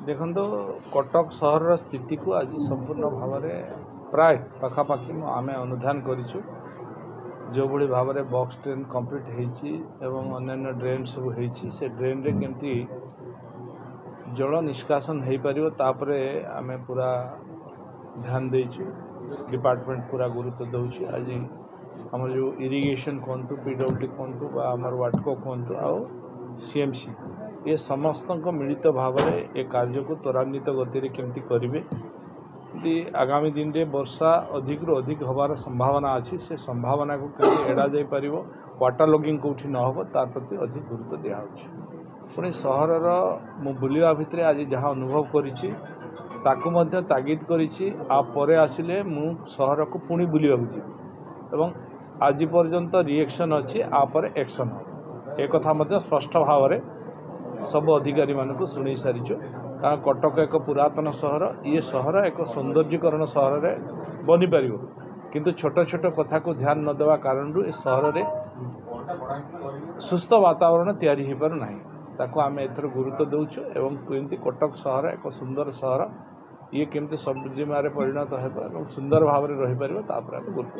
देखो कटक सहर स्थिति को आज संपूर्ण भाव प्राय पाखापाखि आम अनुधान करूँ जो भाई भाव में बॉक्स ट्रेन कंप्लीट होती अन्य ड्रेन सब होती से ड्रेन रे केमती जल निष्कासन हो पार तापर आम पूरा ध्यान देचु डिपार्टमेंट पूरा गुरुत्व दौर आज आम जो इरिगेशन कहतु पीडब्ल्यूडी कहतु आमर वाटको कहतु आउ सीएमसी ये समस्त मिलित भाव में ए कार्य को त्वरान्वित गति केमती करेंगे आगामी दिन में वर्षा अधिक रू अधिक हबार संभावना अच्छी से संभावना को केमती एड़ा जाई पार वाटर लॉगिंग कौटी न हो तार प्रति अधिक गुरुत्व दिया पुणी सहर मु बुलिया भितर आज जहाँ अनुभव करिछि ताकु मध्य तागिद करिछि आपर आसिले मु सहर को पुणी बुलिया जीवि एवं आज पर्यंत रिएक्शन अच्छी आपर एक्शन हो एक कथा मध्य स्पष्ट भाव में सब अधिकारी मानक शुणी सारीचु कारण कटक एक पुरातन सहर ये सहर एक सौंदर्यकरण सहर में बनी पार किंतु छोट छोट कथा को ध्यान न देवा कारण ये सहर में सुस्थ वातावरण तैयारी हो पार नहीं ताको आम एथर गुरुत्व दौचु एवं केमती कटक सहर एक सुंदर सहर ये केमती सबजिमा परिणत हो सुंदर भाव में रही पार आम गुरुत्व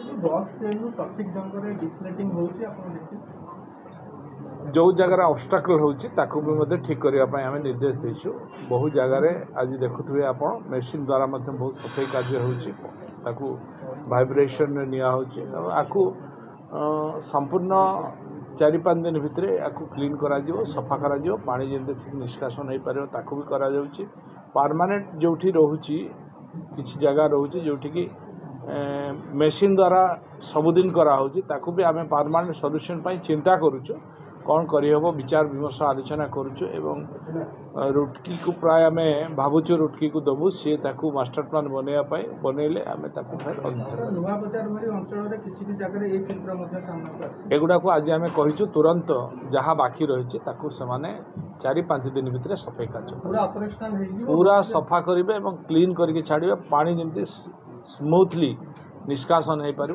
जो जगार ऑब्स्टेकल होची ताकू भी ठीक करने आम निर्देश देचु बहुत जगार आज देखुए आप मेसीन द्वारा बहुत सफाई कार्य होची वाइब्रेशन निया होची आकु संपूर्ण 4-5 दिन भितर आपको क्लीन करा सफा करा पानी जमी ठीक निष्कासन हो पार ताकू भी करा परमानेंट जो रोची किसी जगह रोची जोठी की मेसीन द्वारा सबुदिन कराऊँगी ताकू भी आम परमानेंट सॉल्यूशन पाई चिंता करुचु कौन करहब विचार विमर्श आलोचना करुचु एवं रुटकी को प्राय आम भावुचु रुटकी को दबु सी ताकू मास्टर प्लान बनवाई बनइले आम एगुड़ा को आज आम कहीचु तुरंत जहाँ बाकी रही 4-5 दिन भितर सफाई कार्य पूरा सफा करेंगे क्लीन करके छाड़े पानी जमी स्मूथली निष्कासन हो पार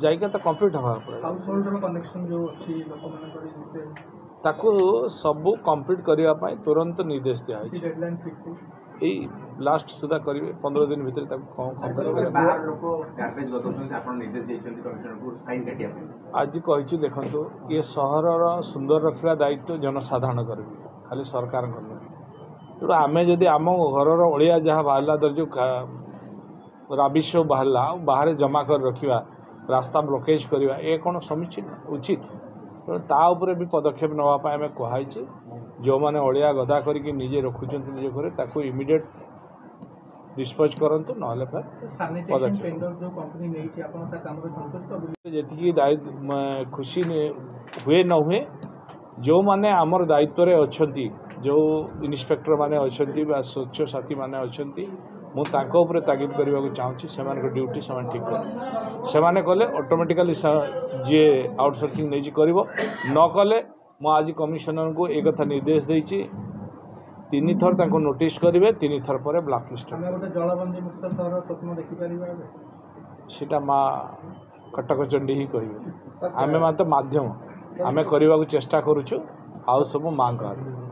जायगा तो कंप्लीट हवा ताकू सबू कंप्लीट करने तुरंत निर्देश दिखाई लास्ट सुधा करेंगे 15 दिन भितर आज कही देखु ये सहर सुंदर रखा दायित्व जनसाधारण करेंगे खाली सरकार तेणु आम जदि आम घर अलिया जहाँ बाहर दर जो राबिश बाहर बाहर जमा कर रखा रास्ता ब्लॉकेज करवा ये कौन समीचीन उचित तेणु ताऊपर भी पदक्षेप नापी आम कहुई जो मैंने अलिया गदा करके निजे रखुच्च निज घर ताको इमिडिएट डिस्पोज करूँ ना जी खुशी हुए न हुए जो मैंने आमर दायित्व अच्छा जो इन्स्पेक्टर माने अच्छा स्वच्छ साथी माने अच्छा मुझे तागिद करने को चाहूँगी से ड्यूटी से ठीक कर कले ऑटोमेटिकली जी आउटसोर्सिंग नहीं कर न कले मु आज कमिशनर को एक कथा निर्देश देती 3 थर नोटिस करेंगे 3 थर पर ब्लैक लिस्ट सीटा माँ कटक चंडी ही कहे आम मात्र माध्यम आम करने को चेष्टा करुचु आउ सब माँ का हाथ।